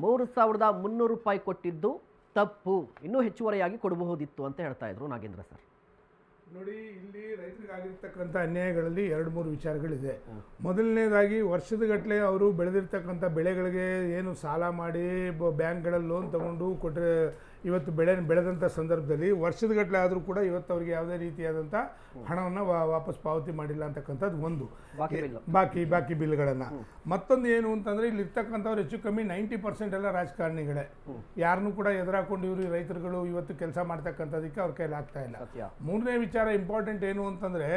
₹3,300 ಕೊಟ್ಟಿದ್ದು ತಪ್ಪು, ಇನ್ನೂ ಹೆಚ್ಚುವರಿಯಾಗಿ ಕೊಡಬಹುದಿತ್ತು ಅಂತ ಹೇಳ್ತಾ ಇದ್ರು ನಾಗೇಂದ್ರ ಸರ್. ನೋಡಿ, ಇಲ್ಲಿ ರೈತರಿಗಾಗಿರ್ತಕ್ಕಂಥ ಅನ್ಯಾಯಗಳಲ್ಲಿ 2-3 ವಿಚಾರಗಳಿದೆ. ಮೊದಲನೇದಾಗಿ ವರ್ಷದಗಟ್ಟಲೆ ಅವರು ಬೆಳೆದಿರ್ತಕ್ಕಂಥ ಬೆಳೆಗಳಿಗೆ ಏನು ಸಾಲ ಮಾಡಿ ಬ್ಯಾಂಕ್ಗಳಲ್ಲಿ ಲೋನ್ ತಗೊಂಡು ಕೊಟ್ಟರೆ ಇವತ್ತು ಬೆಳೆದಂಥ ಸಂದರ್ಭದಲ್ಲಿ ವರ್ಷದಗಟ್ಟಲೆ ಆದರೂ ಕೂಡ ಇವತ್ತು ಅವರಿಗೆ ಯಾವುದೇ ರೀತಿಯಾದಂಥ ಹಣವನ್ನು ವಾಪಸ್ ಪಾವತಿ ಮಾಡಿಲ್ಲ ಅಂತಕ್ಕಂಥದ್ದು ಒಂದು. ಬಾಕಿ ಬಿಲ್ಗಳನ್ನು. ಮತ್ತೊಂದು ಏನು ಅಂತಂದರೆ ಇಲ್ಲಿ ಇರ್ತಕ್ಕಂಥವ್ರು ಹೆಚ್ಚು ಕಮ್ಮಿ 90% ಎಲ್ಲ ರಾಜಕಾರಣಿಗಳೇ. ಯಾರನ್ನೂ ಕೂಡ ಎದುರಾಕೊಂಡು ಇವರು ರೈತರುಗಳು ಇವತ್ತು ಕೆಲಸ ಮಾಡ್ತಕ್ಕಂಥದಕ್ಕೆ ಅವ್ರ ಕೈಲಿ ಆಗ್ತಾ ಇಲ್ಲ. ಮೂರನೇ ವಿಚಾರ ಇಂಪಾರ್ಟೆಂಟ್ ಏನು ಅಂತಂದರೆ,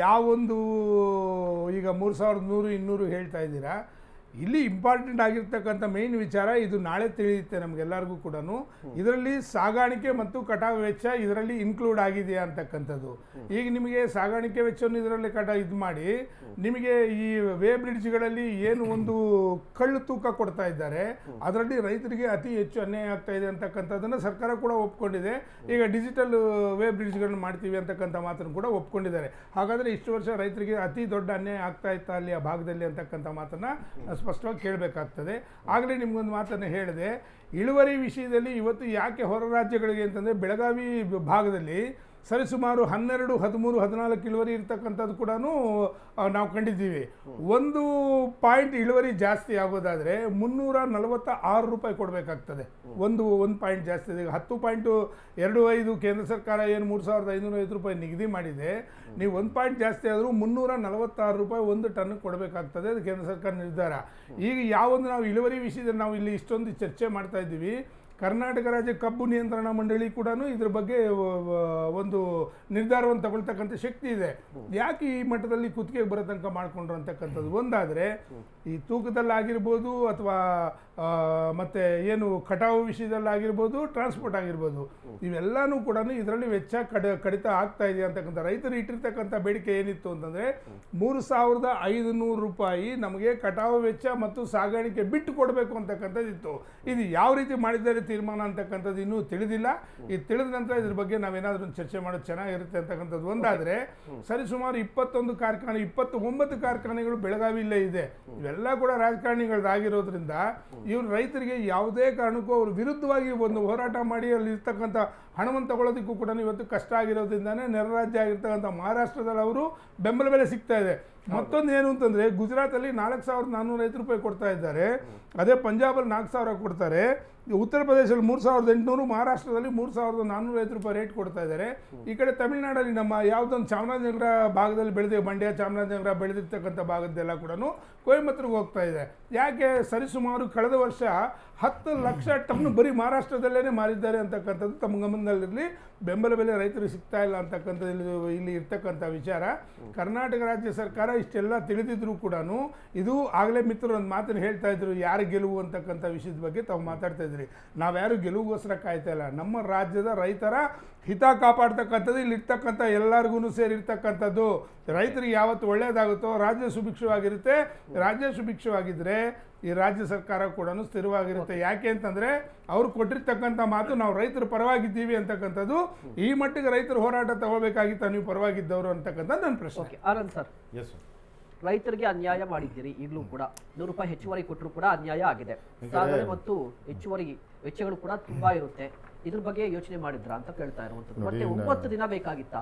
ಯಾವೊಂದು ಈಗ 3,100-200 ಹೇಳ್ತಾ ಇದ್ದೀರಾ, ಇಲ್ಲಿ ಇಂಪಾರ್ಟೆಂಟ್ ಆಗಿರ್ತಕ್ಕಂಥ ಮೇನ್ ವಿಚಾರ ಇದು ನಾಳೆ ತಿಳಿಯುತ್ತೆ ನಮಗೆಲ್ಲರಿಗೂ ಕೂಡ. ಇದರಲ್ಲಿ ಸಾಗಾಣಿಕೆ ಮತ್ತು ಕಟಾವು ವೆಚ್ಚ ಇದರಲ್ಲಿ ಇನ್ಕ್ಲೂಡ್ ಆಗಿದೆಯಾ ಅಂತಕ್ಕಂಥದ್ದು. ಈಗ ನಿಮಗೆ ಸಾಗಾಣಿಕೆ ವೆಚ್ಚವನ್ನು ಇದರಲ್ಲಿ ಇದು ಮಾಡಿ ನಿಮಗೆ ಈ ವೇ ಬ್ರಿಡ್ಜ್ಗಳಲ್ಲಿ ಏನು ಒಂದು ಕಳ್ಳು ತೂಕ ಕೊಡ್ತಾ ಇದ್ದಾರೆ, ಅದರಲ್ಲಿ ರೈತರಿಗೆ ಅತಿ ಹೆಚ್ಚು ಅನ್ಯಾಯ ಆಗ್ತಾ ಇದೆ ಅಂತಕ್ಕಂಥದ್ದನ್ನು ಸರ್ಕಾರ ಕೂಡ ಒಪ್ಕೊಂಡಿದೆ. ಈಗ ಡಿಜಿಟಲ್ ವೇ ಬ್ರಿಡ್ಜ್ಗಳನ್ನ ಮಾಡ್ತೀವಿ ಅಂತಕ್ಕಂಥ ಮಾತನ್ನು ಕೂಡ ಒಪ್ಕೊಂಡಿದ್ದಾರೆ. ಹಾಗಾದರೆ ಇಷ್ಟು ವರ್ಷ ರೈತರಿಗೆ ಅತಿ ದೊಡ್ಡ ಅನ್ಯಾಯ ಆಗ್ತಾ ಇತ್ತಾ ಅಲ್ಲಿ ಆ ಭಾಗದಲ್ಲಿ ಅಂತಕ್ಕಂಥ ಮಾತನ್ನು ಸ್ಪಷ್ಟವಾಗಿ ಕೇಳಬೇಕಾಗ್ತದೆ. ಆಗಲೇ ನಿಮಗೊಂದು ಮಾತನ್ನು ಹೇಳಿದೆ, ಇಳುವರಿ ವಿಷಯದಲ್ಲಿ ಇವತ್ತು ಯಾಕೆ ಹೊರ ರಾಜ್ಯಗಳಿಗೆ ಅಂತಂದರೆ, ಬೆಳಗಾವಿ ಭಾಗದಲ್ಲಿ ಸರಿಸುಮಾರು 12, 13, 14 ಇಳುವರಿ ಇರ್ತಕ್ಕಂಥದ್ದು ಕೂಡ ನಾವು ಕಂಡಿದ್ದೀವಿ. 1 ಪಾಯಿಂಟ್ ಇಳುವರಿ ಜಾಸ್ತಿ ಆಗೋದಾದರೆ ₹346 ಕೊಡಬೇಕಾಗ್ತದೆ. ಒಂದು ಪಾಯಿಂಟ್ ಜಾಸ್ತಿ ಇದೆ. 10.25 ಕೇಂದ್ರ ಸರ್ಕಾರ ಏನು ₹3,550 ನಿಗದಿ ಮಾಡಿದೆ, ನೀವು 1 ಪಾಯಿಂಟ್ ಜಾಸ್ತಿ ಆದರೂ ₹346 1 ಟನ್ ಕೊಡಬೇಕಾಗ್ತದೆ. ಅದು ಕೇಂದ್ರ ಸರ್ಕಾರ ನಿರ್ಧಾರ. ಈಗ ಯಾವೊಂದು ನಾವು ಇಳುವರಿ ವಿಷಯದಲ್ಲಿ ನಾವು ಇಲ್ಲಿ ಇಷ್ಟೊಂದು ಚರ್ಚೆ ಮಾಡ್ತಾ ಇದ್ದೀವಿ, ಕರ್ನಾಟಕ ರಾಜ್ಯ ಕಬ್ಬು ನಿಯಂತ್ರಣ ಮಂಡಳಿ ಕೂಡ ಇದ್ರ ಬಗ್ಗೆ ಒಂದು ನಿರ್ಧಾರವನ್ನು ತಗೊಳ್ತಕ್ಕಂಥ ಶಕ್ತಿ ಇದೆ. ಯಾಕೆ ಈ ಮಟ್ಟದಲ್ಲಿ ಕುತ್ತಿಗೆಗೆ ಬರೋ ತನಕ ಮಾಡಿಕೊಂಡ್ರು ಅಂತಕ್ಕಂಥದ್ದು ಒಂದಾದರೆ, ಈ ತೂಕದಲ್ಲಾಗಿರ್ಬೋದು ಅಥವಾ ಮತ್ತು ಏನು ಕಟಾವು ವಿಷಯದಲ್ಲಾಗಿರ್ಬೋದು, ಟ್ರಾನ್ಸ್ಪೋರ್ಟ್ ಆಗಿರ್ಬೋದು, ಇವೆಲ್ಲನೂ ಕೂಡ ಇದರಲ್ಲಿ ವೆಚ್ಚ ಕಡಿತ ಆಗ್ತಾ ಇದೆ ಅಂತಕ್ಕಂಥ. ರೈತರು ಇಟ್ಟಿರ್ತಕ್ಕಂಥ ಬೇಡಿಕೆ ಏನಿತ್ತು ಅಂತಂದರೆ, ₹3,500 ನಮಗೆ ಕಟಾವು ವೆಚ್ಚ ಮತ್ತು ಸಾಗಾಣಿಕೆ ಬಿಟ್ಟು ಕೊಡಬೇಕು ಅಂತಕ್ಕಂಥದ್ದು ಇತ್ತು. ಇದು ಯಾವ ರೀತಿ ಮಾಡಿದ್ದಾರೆ ತೀರ್ಮಾನ ಅಂತಕ್ಕಂಥದ್ದು ಇನ್ನೂ ತಿಳಿದಿಲ್ಲ. ಇದು ತಿಳಿದ ನಂತರ ಇದ್ರ ಬಗ್ಗೆ ನಾವೇನಾದ್ರೂ ಒಂದು ಚರ್ಚೆ ಮಾಡೋದು ಚೆನ್ನಾಗಿರುತ್ತೆ ಅಂತಕ್ಕಂಥದ್ದು ಒಂದಾದರೆ, ಸರಿಸುಮಾರು 21 ಕಾರ್ಖಾನೆ 29 ಕಾರ್ಖಾನೆಗಳು ಬೆಳಗಾವಿಯಲ್ಲೇ ಇದೆ. ಇವೆಲ್ಲ ಕೂಡ ರಾಜಕಾರಣಿಗಳದ್ದಾಗಿರೋದ್ರಿಂದ ಇವರು ರೈತರಿಗೆ ಯಾವುದೇ ಕಾರಣಕ್ಕೂ ಅವರು ವಿರುದ್ಧವಾಗಿ ಒಂದು ಹೋರಾಟ ಮಾಡಿ ಅಲ್ಲಿ ಇರ್ತಕ್ಕಂಥ ಹಣವನ್ನು ತಗೊಳ್ಳೋದಕ್ಕೂ ಕೂಡ ಇವತ್ತು ಕಷ್ಟ ಆಗಿರೋದ್ರಿಂದಾನೇ ನೆರೆ ರಾಜ್ಯ ಆಗಿರ್ತಕ್ಕಂಥ ಮಹಾರಾಷ್ಟ್ರದಲ್ಲಿ ಅವರು ಬೆಂಬಲ ಬೆಲೆ ಸಿಗ್ತಾ ಇದೆ. ಮತ್ತೊಂದು ಏನು ಅಂತಂದರೆ, ಗುಜರಾತಲ್ಲಿ ₹4,405 ಕೊಡ್ತಾ ಇದ್ದಾರೆ, ಅದೇ ಪಂಜಾಬಲ್ಲಿ ₹4,000 ಕೊಡ್ತಾರೆ, ಉತ್ತರ ಪ್ರದೇಶದಲ್ಲಿ ₹3,800, ಮಹಾರಾಷ್ಟ್ರದಲ್ಲಿ ₹3,405 ರೇಟ್ ಕೊಡ್ತಾ ಇದ್ದಾರೆ. ಈ ಕಡೆ ತಮಿಳುನಾಡಲ್ಲಿ ನಮ್ಮ ಯಾವುದೊಂದು ಚಾಮರಾಜನಗರ ಭಾಗದಲ್ಲಿ ಮಂಡ್ಯ ಚಾಮರಾಜನಗರ ಬೆಳೆದಿರ್ತಕ್ಕಂಥ ಭಾಗದ್ದೆಲ್ಲ ಕೂಡ ಕೊಯಮತ್ತೂರಿಗೆ ಹೋಗ್ತಾ ಇದೆ. ಯಾಕೆ? ಸರಿಸುಮಾರು ಕಳೆದ ವರ್ಷ 10 ಲಕ್ಷ ಟನ್ ಬರೀ ಮಹಾರಾಷ್ಟ್ರದಲ್ಲೇ ಮಾರಿದ್ದಾರೆ ಅಂತಕ್ಕಂಥದ್ದು ತಮ್ಮ ಗಮನದಲ್ಲಿರಲಿ. ಬೆಂಬಲ ಬೆಲೆ ರೈತರಿಗೆ ಸಿಗ್ತಾ ಇಲ್ಲ ಅಂತಕ್ಕಂಥದ್ದು ಇಲ್ಲಿ ಇರ್ತಕ್ಕಂಥ ವಿಚಾರ. ಕರ್ನಾಟಕ ರಾಜ್ಯ ಸರ್ಕಾರ ಇಷ್ಟೆಲ್ಲ ತಿಳಿದಿದ್ರು ಕೂಡ ಇದು ಆಗಲೇ ಮಿತ್ರರು ಒಂದು ಮಾತನ್ನು ಹೇಳ್ತಾ ಇದ್ರು, ಯಾರು ಗೆಲುವು ಅಂತಕ್ಕಂಥ ವಿಷಯದ ಬಗ್ಗೆ ತಾವು ಮಾತಾಡ್ತಾ ಇದ್ರಿ. ನಾವ್ಯಾರು ಗೆಲುವಿಗೋಸ್ಕರ ಕಾಯ್ತಾ ಇಲ್ಲ. ನಮ್ಮ ರಾಜ್ಯದ ರೈತರ ಹಿತ ಕಾಪಾಡ್ತಕ್ಕಂಥದ್ದು ಇಲ್ಲಿರ್ತಕ್ಕಂಥ ಎಲ್ಲರಿಗೂ ಸೇರಿರ್ತಕ್ಕಂಥದ್ದು. ರೈತರಿಗೆ ಯಾವತ್ತು ಒಳ್ಳೆಯದಾಗುತ್ತೋ ರಾಜ್ಯ ಸುಭಿಕ್ಷವಾಗಿರುತ್ತೆ. ರಾಜ್ಯ ಸುಭಿಕ್ಷವಾಗಿದ್ದರೆ ಈ ರಾಜ್ಯ ಸರ್ಕಾರ ಕೂಡ ಸ್ಥಿರವಾಗಿರುತ್ತೆ. ಯಾಕೆ ಅಂತಂದರೆ, ಅವರು ಕೊಟ್ಟಿರ್ತಕ್ಕಂಥ ಮಾತು ನಾವು ರೈತರ ಪರವಾಗಿದ್ದೀವಿ ಅಂತಕ್ಕಂಥದ್ದು. ಈ ಮಟ್ಟಿಗೆ ರೈತರು ಹೋರಾಟ ತಗೋಬೇಕಾಗಿತ್ತು, ನೀವು ಪರವಾಗಿದ್ದವರು ಅಂತಕ್ಕಂಥದ್ದು ನನ್ನ ಪ್ರಶ್ನೆ. ಆನಂದ್ ಸರ್, ರೈತರಿಗೆ ಅನ್ಯಾಯ ಮಾಡಿದ್ದೀರಿ. ಈಗಲೂ ಕೂಡ ₹100 ಹೆಚ್ಚುವರಿ ಕೊಟ್ಟರು ಕೂಡ ಅನ್ಯಾಯ ಆಗಿದೆ. ಸಾಗಣೆ ಮತ್ತು ಹೆಚ್ಚುವರಿ ವೆಚ್ಚಗಳು ಕೂಡ ತುಂಬಾ ಇರುತ್ತೆ. ಇದ್ರ ಬಗ್ಗೆ ಯೋಚನೆ ಮಾಡಿದ್ರಾ ಅಂತ ಕೇಳ್ತಾ ಇರುವಂಥದ್ದು. ಮತ್ತೆ 9 ದಿನ ಬೇಕಾಗಿತ್ತಾ?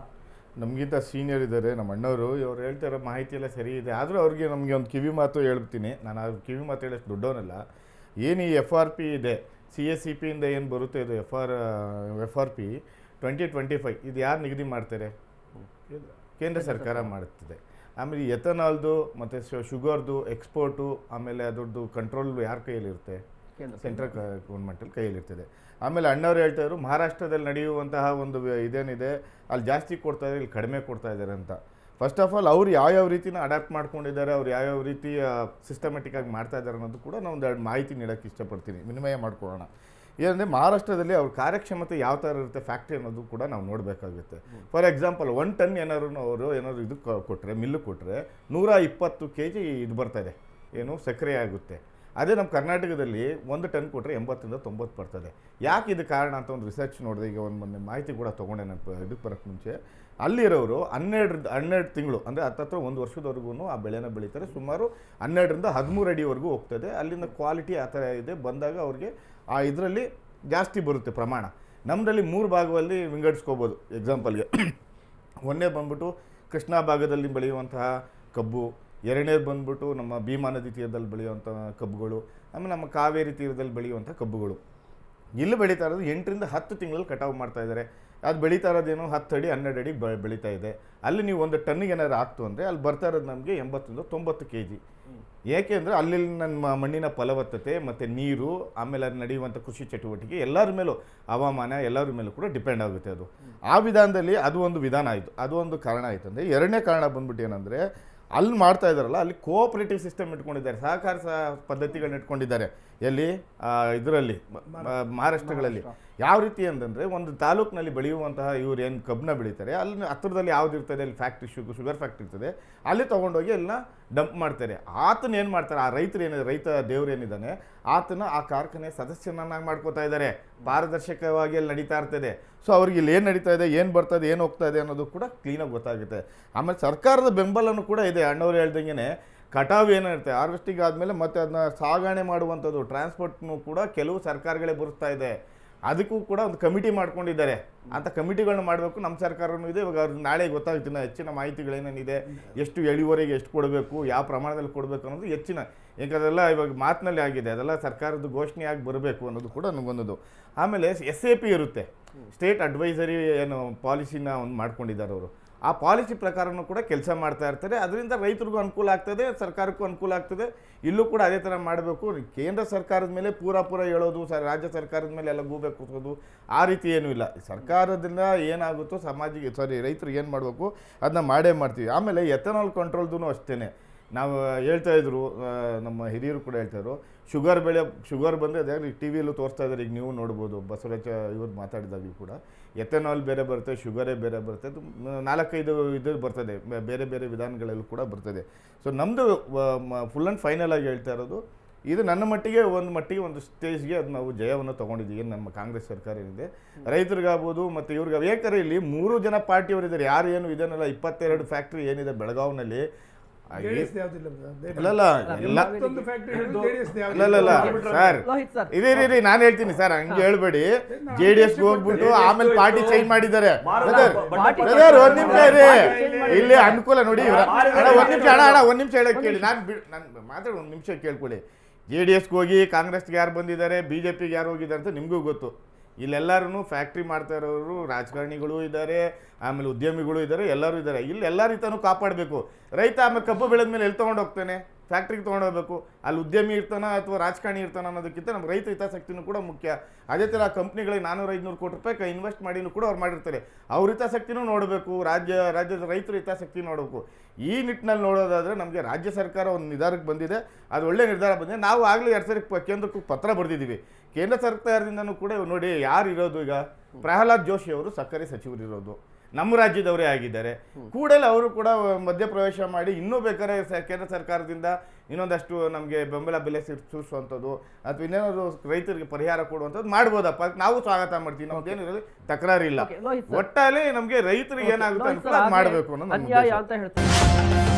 ನಮಗಿಂತ ಸೀನಿಯರ್ ಇದ್ದಾರೆ ನಮ್ಮ ಅಣ್ಣವರು, ಇವ್ರು ಹೇಳ್ತಾ ಇರೋ ಮಾಹಿತಿ ಎಲ್ಲ ಸರಿ ಇದೆ. ಆದರೂ ಅವ್ರಿಗೆ ನಮಗೆ ಒಂದು ಕಿವಿ ಮಾತು ಹೇಳ್ತೀನಿ. ನಾನು ಆ ಕಿವಿ ಮಾತು ಹೇಳೋಷ್ಟು ದೊಡ್ಡವನಲ್ಲ. ಏನು ಈ FRP ಇದೆ, CSCP ಇಂದ ಏನು ಬರುತ್ತೆ ಇದು FRP 2025, ಇದು ಯಾರು ನಿಗದಿ ಮಾಡ್ತಾರೆ? ಕೇಂದ್ರ ಸರ್ಕಾರ ಮಾಡುತ್ತದೆ. ಆಮೇಲೆ ಎಥನಾಲ್ದು ಮತ್ತು ಶುಗರ್ದು ಎಕ್ಸ್ಪೋರ್ಟು, ಆಮೇಲೆ ಅದರದ್ದು ಕಂಟ್ರೋಲ್ ಯಾರ ಕೈಯಲ್ಲಿರುತ್ತೆ? ಸೆಂಟ್ರಲ್ ಗೌರ್ಮೆಂಟಲ್ಲಿ ಕೈಯಲ್ಲಿರ್ತದೆ. ಆಮೇಲೆ ಅಣ್ಣವ್ರು ಹೇಳ್ತಾ ಇದ್ರು, ಮಹಾರಾಷ್ಟ್ರದಲ್ಲಿ ನಡೆಯುವಂತಹ ಒಂದು ಇದೇನಿದೆ ಅಲ್ಲಿ ಜಾಸ್ತಿ ಕೊಡ್ತಾ ಇದ್ದಾರೆ, ಇಲ್ಲಿ ಕಡಿಮೆ ಕೊಡ್ತಾ ಇದ್ದಾರೆ ಅಂತ. ಫಸ್ಟ್ ಆಫ್ ಆಲ್ ಅವ್ರು ಯಾವ್ಯಾವ ರೀತಿನ ಅಡಾಪ್ಟ್ ಮಾಡ್ಕೊಂಡಿದ್ದಾರೆ, ಅವ್ರು ಯಾವ್ಯಾವ ರೀತಿ ಸಿಸ್ಟಮೆಟಿಕ್ಕಾಗಿ ಮಾಡ್ತಾ ಇದ್ದಾರೆ ಅನ್ನೋದು ಕೂಡ ನಾನು ಒಂದೆರಡು ಮಾಹಿತಿ ನೀಡೋಕ್ಕೆ ಇಷ್ಟಪಡ್ತೀನಿ, ವಿನಿಮಯ ಮಾಡ್ಕೊಳ್ಳೋಣ. ಏನಂದರೆ ಮಹಾರಾಷ್ಟ್ರದಲ್ಲಿ ಅವ್ರ ಕಾರ್ಯಕ್ಷಮತೆ ಯಾವ ಥರ ಇರುತ್ತೆ ಫ್ಯಾಕ್ಟ್ರಿ ಅನ್ನೋದು ಕೂಡ ನಾವು ನೋಡಬೇಕಾಗುತ್ತೆ. ಫಾರ್ ಎಕ್ಸಾಂಪಲ್ 1 ಟನ್ ಅವರು ಏನಾದ್ರು ಇದು ಕೊಟ್ಟರೆ, ಮಿಲ್ಲು ಕೊಟ್ಟರೆ 120 kg ಇದು ಬರ್ತಾಯಿದೆ, ಏನು ಸಕ್ಕರೆ ಆಗುತ್ತೆ. ಅದೇ ನಮ್ಮ ಕರ್ನಾಟಕದಲ್ಲಿ 1 ಟನ್ ಕೊಟ್ಟರೆ 80ರಿಂದ 90 ಬರ್ತದೆ. ಯಾಕೆ ಇದು ಕಾರಣ ಅಂತ ಒಂದು ರಿಸರ್ಚ್ ನೋಡಿದೆ. ಈಗ ಒಂದು ಮೊನ್ನೆ ಮಾಹಿತಿ ಕೂಡ ತೊಗೊಂಡೆ ನಾನು ಇದಕ್ಕೆ ಬರೋಕ್ಕೆ ಮುಂಚೆ. ಅಲ್ಲಿರೋರು 12 ತಿಂಗಳು ಅಂದರೆ ಹತ್ತತ್ರ 1 ವರ್ಷದವರೆಗೂ ಆ ಬೆಳೆನ ಬೆಳೀತಾರೆ. ಸುಮಾರು 12ರಿಂದ 13 ಅಡಿವರೆಗೂ ಹೋಗ್ತದೆ. ಅಲ್ಲಿಂದ ಕ್ವಾಲಿಟಿ ಆ ಥರ ಇದೆ. ಬಂದಾಗ ಅವ್ರಿಗೆ ಆ ಇದರಲ್ಲಿ ಜಾಸ್ತಿ ಬರುತ್ತೆ ಪ್ರಮಾಣ. ನಮ್ಮದಲ್ಲಿ 3 ಭಾಗದಲ್ಲಿ ವಿಂಗಡಿಸ್ಕೋಬೋದು. ಎಕ್ಸಾಂಪಲ್ಗೆ ಒಂದನೇ ಬಂದ್ಬಿಟ್ಟು ಕೃಷ್ಣಾ ಭಾಗದಲ್ಲಿ ಬೆಳೆಯುವಂತಹ ಕಬ್ಬು, ಎರಡನೇದು ಬಂದ್ಬಿಟ್ಟು ನಮ್ಮ ಭೀಮಾ ನದಿ ತೀರದಲ್ಲಿ ಬೆಳೆಯುವಂಥ ಕಬ್ಬುಗಳು, ಆಮೇಲೆ ನಮ್ಮ ಕಾವೇರಿ ತೀರದಲ್ಲಿ ಬೆಳೆಯುವಂಥ ಕಬ್ಬುಗಳು. ಇಲ್ಲಿ ಬೆಳೀತಾ ಇರೋದು 8ರಿಂದ 10 ತಿಂಗಳಲ್ಲಿ ಕಟಾವು ಮಾಡ್ತಾ ಇದ್ದಾರೆ. ಅದು ಬೆಳೀತಾ ಇರೋದೇನು 10 ಅಡಿ 12 ಅಡಿ ಬೆಳೀತಾ ಇದೆ. ಅಲ್ಲಿ ನೀವು 1 ಟನ್ನಿಗೆ ಏನಾದ್ರು ಆಗ್ತು ಅಂದರೆ ಅಲ್ಲಿ ಬರ್ತಾ ಇರೋದು ನಮಗೆ 80ರಿಂದ 90 kg. ಏಕೆ ಅಂದರೆ ಅಲ್ಲಿ ನಮ್ಮ ಮಣ್ಣಿನ ಫಲವತ್ತತೆ ಮತ್ತು ನೀರು, ಆಮೇಲೆ ಅಲ್ಲಿ ನಡೆಯುವಂಥ ಕೃಷಿ ಚಟುವಟಿಕೆ ಎಲ್ಲರ ಮೇಲೂ, ಹವಾಮಾನ ಎಲ್ಲರ ಮೇಲೂ ಕೂಡ ಡಿಪೆಂಡ್ ಆಗುತ್ತೆ. ಅದು ಆ ವಿಧಾನದಲ್ಲಿ ಅದು ಒಂದು ವಿಧಾನ ಆಯಿತು, ಅದು ಒಂದು ಕಾರಣ ಆಯಿತು. ಅಂದರೆ ಎರಡನೇ ಕಾರಣ ಬಂದ್ಬಿಟ್ಟು ಏನಂದರೆ ಅಲ್ಲಿ ಮಾಡ್ತಾ ಇದ್ದಾರಲ್ಲ, ಅಲ್ಲಿ ಕೋಆಪರೇಟಿವ್ ಸಿಸ್ಟಮ್ ಇಟ್ಕೊಂಡಿದ್ದಾರೆ, ಸಹಕಾರ ಪದ್ಧತಿಗಳನ್ನ ಇಟ್ಕೊಂಡಿದ್ದಾರೆ. ಎಲ್ಲಿ ಇದರಲ್ಲಿ ಮಹಾರಾಷ್ಟ್ರಗಳಲ್ಲಿ ಯಾವ ರೀತಿ ಅಂತಂದರೆ ಒಂದು ತಾಲೂಕಿನಲ್ಲಿ ಬೆಳೆಯುವಂತಹ ಇವ್ರು ಏನು ಕಬ್ಬನ್ನ ಬೆಳೀತಾರೆ, ಅಲ್ಲಿ ಹತ್ತಿರದಲ್ಲಿ ಯಾವ್ದು ಇರ್ತದೆ, ಅಲ್ಲಿ ಫ್ಯಾಕ್ಟ್ರಿ ಶುಗರ್ ಫ್ಯಾಕ್ಟ್ರಿ ಇರ್ತದೆ, ಅಲ್ಲಿ ತೊಗೊಂಡೋಗಿ ಎಲ್ಲ ಡಂಪ್ ಮಾಡ್ತಾರೆ. ಆತನ ಏನು ಮಾಡ್ತಾರೆ, ಆ ರೈತ ದೇವ್ರು ಏನಿದ್ದಾನೆ ಆತನ ಆ ಕಾರ್ಖಾನೆ ಸದಸ್ಯನನ್ನಾಗಿ ಮಾಡ್ಕೋತಾ ಇದ್ದಾರೆ. ಪಾರದರ್ಶಕವಾಗಿ ಅಲ್ಲಿ ನಡೀತಾ ಇರ್ತದೆ. ಸೊ ಅವ್ರಿಗೆ ಇಲ್ಲಿ ಏನು ನಡೀತಾ ಇದೆ, ಏನು ಬರ್ತದೆ, ಏನು ಹೋಗ್ತಾ ಇದೆ ಅನ್ನೋದು ಕೂಡ ಕ್ಲೀನಾಗಿ ಗೊತ್ತಾಗುತ್ತೆ. ಆಮೇಲೆ ಸರ್ಕಾರದ ಬೆಂಬಲನೂ ಕೂಡ ಇದೆ. ಅಣ್ಣವ್ರು ಹೇಳ್ದಂಗೆ ಕಟಾವು ಏನಿರುತ್ತೆ ಹಾರ್ವೆಸ್ಟಿಂಗ್ ಆದಮೇಲೆ ಮತ್ತೆ ಅದನ್ನ ಸಾಗಣೆ ಮಾಡುವಂಥದ್ದು ಟ್ರಾನ್ಸ್ಪೋರ್ಟ್ನು ಕೂಡ ಕೆಲವು ಸರ್ಕಾರಗಳೇ ಬರುತ್ತಾ ಇದೆ. ಅದಕ್ಕೂ ಕೂಡ ಒಂದು ಕಮಿಟಿ ಮಾಡ್ಕೊಂಡಿದ್ದಾರೆ. ಅಂಥ ಕಮಿಟಿಗಳನ್ನ ಮಾಡಬೇಕು. ನಮ್ಮ ಸರ್ಕಾರನೂ ಇದೆ. ಇವಾಗ ಅವ್ರಿಗೆ ನಾಳೆ ಗೊತ್ತಾಗ್ತಿಲ್ಲ ಹೆಚ್ಚಿನ ಮಾಹಿತಿಗಳೇನೇನಿದೆ, ಎಷ್ಟು ಇಳುವರಿಗೆ ಎಷ್ಟು ಕೊಡಬೇಕು, ಯಾವ ಪ್ರಮಾಣದಲ್ಲಿ ಕೊಡಬೇಕು ಅನ್ನೋದು ಹೆಚ್ಚಿನ, ಯಾಕಂದೆಲ್ಲ ಇವಾಗ ಮಾತಿನಲ್ಲಿ ಆಗಿದೆ. ಅದೆಲ್ಲ ಸರ್ಕಾರದ ಘೋಷಣೆಯಾಗಿ ಬರಬೇಕು ಅನ್ನೋದು ಕೂಡ ನಮಗೊಂದು. ಆಮೇಲೆ SAP ಇರುತ್ತೆ, ಸ್ಟೇಟ್ ಅಡ್ವೈಸರಿ ಏನು ಪಾಲಿಸಿನ ಒಂದು ಮಾಡ್ಕೊಂಡಿದ್ದಾರೆ ಅವರು. ಆ ಪಾಲಿಸಿ ಪ್ರಕಾರನೂ ಕೂಡ ಕೆಲಸ ಮಾಡ್ತಾ ಇರ್ತಾರೆ. ಅದರಿಂದ ರೈತರಿಗೂ ಅನುಕೂಲ ಆಗ್ತದೆ, ಸರ್ಕಾರಕ್ಕೂ ಅನುಕೂಲ ಆಗ್ತದೆ. ಇಲ್ಲೂ ಕೂಡ ಅದೇ ಥರ ಮಾಡಬೇಕು. ಕೇಂದ್ರ ಸರ್ಕಾರದ ಮೇಲೆ ಪೂರ ಹೇಳೋದು, ರಾಜ್ಯ ಸರ್ಕಾರದ ಮೇಲೆ ಎಲ್ಲ ಗೂಬೆ ಕೂಸೋದು ಆ ರೀತಿ ಏನೂ ಇಲ್ಲ. ಸರ್ಕಾರದಿಂದ ಏನಾಗುತ್ತೋ ರೈತರಿಗೆ ಏನು ಮಾಡಬೇಕು ಅದನ್ನ ಮಾಡೇ ಮಾಡ್ತೀವಿ. ಆಮೇಲೆ ಎಥನಾಲ್ ಕಂಟ್ರೋಲ್ದು ಅಷ್ಟೇ. ನಾವು ಹೇಳ್ತಾಯಿದ್ರು, ನಮ್ಮ ಹಿರಿಯರು ಕೂಡ ಹೇಳ್ತಾಯಿದ್ರು, ಶುಗರ್ ಬಂದರೆ ಅದೇ ಟಿ ವಿಯಲ್ಲೂ ತೋರಿಸ್ತಾ ಇದ್ದಾರೆ. ಈಗ ನೀವು ನೋಡ್ಬೋದು, ಬಸವರಾಜ ಇವ್ರು ಮಾತಾಡಿದಾಗಲೂ ಕೂಡ ಎಥನಾಲ್ ಬೇರೆ ಬರುತ್ತೆ, ಶುಗರೇ ಬೇರೆ ಬರುತ್ತೆ. ಅದು 4-5 ಇದು ಬರ್ತದೆ, ಬೇರೆ ಬೇರೆ ವಿಧಾನಗಳಲ್ಲೂ ಕೂಡ ಬರ್ತದೆ. ಸೊ ನಮ್ಮದು ಫುಲ್ ಆ್ಯಂಡ್ ಫೈನಲ್ ಆಗಿ ಹೇಳ್ತಾ ಇರೋದು, ಇದು ನನ್ನ ಮಟ್ಟಿಗೆ ಒಂದು ಸ್ಟೇಜ್ಗೆ ಅದು ನಾವು ಜಯವನ್ನು ತೊಗೊಂಡಿದ್ದೀವಿ. ನಮ್ಮ ಕಾಂಗ್ರೆಸ್ ಸರ್ಕಾರ ಏನಿದೆ ರೈತರಿಗಾಗ್ಬೋದು ಮತ್ತು ಇವ್ರಿಗೆ ಯಾಕಂದರೆ ಇಲ್ಲಿ 3 ಜನ ಪಾರ್ಟಿಯವರಿದ್ದಾರೆ. ಯಾರು ಏನು ಇದನ್ನೆಲ್ಲ 22 ಫ್ಯಾಕ್ಟ್ರಿ ಏನಿದೆ ಬೆಳಗಾವಿನಲ್ಲಿ, ಸರ್ ನಾನು ಹೇಳ್ತೀನಿ ಸರ್, ಹಂಗೆ ಹೇಳ್ಬೇಡಿ. JDS ಹೋಗ್ಬಿಟ್ಟು ಆಮೇಲೆ ಪಾರ್ಟಿ ಚೇಂಜ್ ಮಾಡಿದ್ದಾರೆ. ಒಂದ್ ನಿಮಿಷ ರೀ, ಇಲ್ಲಿ ಅನುಕೂಲ ನೋಡಿ. ಒಂದ್ ನಿಮಿಷ ಹೇಳಕ್ ಕೇಳಿ, ನಾನು ಮಾತಾಡಿ 1 ನಿಮಿಷ ಕೇಳ್ಕೊಳ್ಳಿ. JDS ಹೋಗಿ ಕಾಂಗ್ರೆಸ್ಗೆ ಯಾರು ಬಂದಿದ್ದಾರೆ, BJPಗೆ ಯಾರು ಹೋಗಿದ್ದಾರೆ ಅಂತ ನಿಮಗೂ ಗೊತ್ತು. ಇಲ್ಲೆಲ್ಲರೂ ಫ್ಯಾಕ್ಟ್ರಿ ಮಾಡ್ತಾ ಇರೋರು ರಾಜಕಾರಣಿಗಳು ಇದ್ದಾರೆ, ಆಮೇಲೆ ಉದ್ಯಮಿಗಳು ಇದ್ದಾರೆ, ಎಲ್ಲರೂ ಇದ್ದಾರೆ. ಇಲ್ಲಿ ಎಲ್ಲ ರೀತಿಯೂ ಕಾಪಾಡಬೇಕು. ರೈತ ಆಮೇಲೆ ಕಬ್ಬು ಬೆಳೆದ ಮೇಲೆ ಎಲ್ಲಿ ತೊಗೊಂಡು ಹೋಗ್ತಾನೆ, ಫ್ಯಾಕ್ಟ್ರಿಗೆ ತೊಗೊಂಡೋಗ್ಬೇಕು. ಅಲ್ಲಿ ಉದ್ಯಮಿ ಇರ್ತಾನ ಅಥವಾ ರಾಜಕಾರಣಿ ಇರ್ತಾನ ಅನ್ನೋದಕ್ಕಿಂತ ನಮ್ಮ ರೈತ ಹಿತಾಸಕ್ತಿನೂ ಕೂಡ ಮುಖ್ಯ. ಅದೇ ಥರ ಕಂಪ್ನಿಗಳಿಗೆ 400-500 ಕೋಟಿ ರೂಪಾಯಿ ಇನ್ವೆಸ್ಟ್ ಮಾಡಿನೂ ಕೂಡ ಅವ್ರು ಮಾಡಿರ್ತಾರೆ. ಅವ್ರ ಹಿತಾಸಕ್ತಿನೂ ನೋಡಬೇಕು, ರಾಜ್ಯದ ರೈತರ ಹಿತಾಸಕ್ತಿ ನೋಡಬೇಕು. ಈ ನಿಟ್ಟಿನಲ್ಲಿ ನೋಡೋದಾದರೆ ನಮಗೆ ರಾಜ್ಯ ಸರ್ಕಾರ ಒಂದು ನಿರ್ಧಾರಕ್ಕೆ ಬಂದಿದೆ, ಅದು ಒಳ್ಳೆ ನಿರ್ಧಾರ ಬಂದಿದೆ. ನಾವು ಆಗಲೇ 2 ಸರಿ ಕೇಂದ್ರಕ್ಕೂ ಪತ್ರ ಬರೆದಿದ್ದೀವಿ. ಕೇಂದ್ರ ಸರ್ಕಾರದಿಂದನೂ ಕೂಡ ನೋಡಿ ಯಾರು ಇರೋದು, ಈಗ ಪ್ರಹ್ಲಾದ್ ಜೋಶಿ ಅವರು ಸಕ್ಕರೆ ಸಚಿವರು ಇರೋದು, ನಮ್ಮ ರಾಜ್ಯದವರೇ ಆಗಿದ್ದಾರೆ. ಕೂಡಲೇ ಅವರು ಕೂಡ ಮಧ್ಯಪ್ರವೇಶ ಮಾಡಿ ಇನ್ನೂ ಬೇಕಾದ್ರೆ ಕೇಂದ್ರ ಸರ್ಕಾರದಿಂದ ಇನ್ನೊಂದಷ್ಟು ನಮಗೆ ಬೆಂಬಲ ಬೆಲೆ ಸೂಚಿಸುವಂಥದ್ದು ಅಥವಾ ಇನ್ನೇನಾದ್ರು ರೈತರಿಗೆ ಪರಿಹಾರ ಕೊಡುವಂಥದ್ದು ಮಾಡ್ಬೋದಪ್ಪ, ನಾವು ಸ್ವಾಗತ ಮಾಡ್ತೀವಿ. ನಮ್ದೇನಿರೋದು ತಕರಾರಿಲ್ಲ. ಒಟ್ಟಾರೆ ನಮಗೆ ರೈತರಿಗೆ ಏನಾಗುತ್ತೆ ಅನುಕೂಲ ಮಾಡಬೇಕು ಅನ್ನೋದು ಅನ್ಯಾಯ ಅಂತ ಹೇಳ್ತಾರೆ.